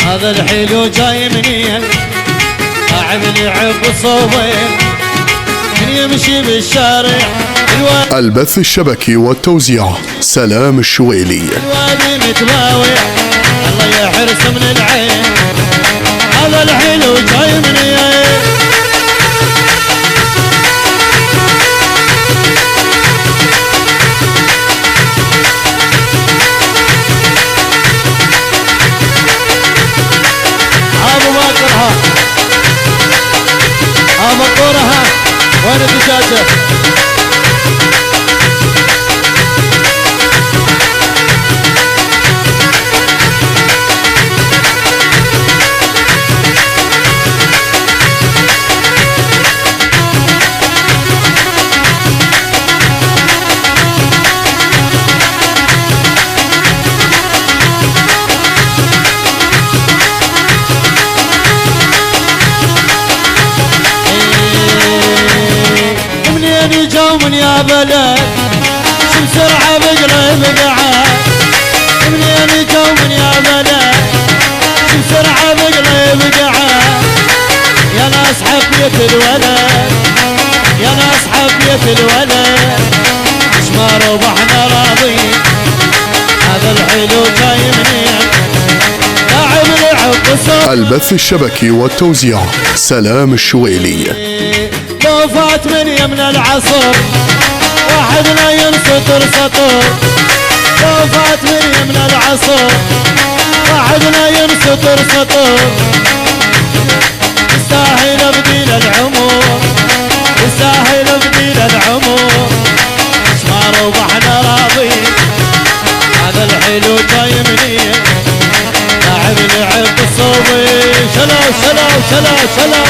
هذا الحلو جاي منين لاعب لعب صوبين من يمشي بالشارع البث الشبكي والتوزيع سلام الشويلي. الوادي متباوع الله يحرس من العين هذا الحلو جاي منين مقورها وين الدجاجة من يا بلد شو بسرعة بقلب قعاد منين جو من يا بلد شو بسرعة بقلب قعاد يا ناس حبيت الولد يا ناس حبيت الولد مش ما ربحنا راضين هذا الحلو جاي منين لاعب لعب صوب. البث الشبكي والتوزيع سلام الشويلي. لو فات من يمن العصر واحد لا ينسطر سطر لو فات من يمن العصر واحد لا ينسطر سطر يستاهل بديل العمر يستاهل بديل العمر مش ما ربحنا راضين هذا الحلو جاي منين لاعب لعب الصوبي شلو شلو شلو شلو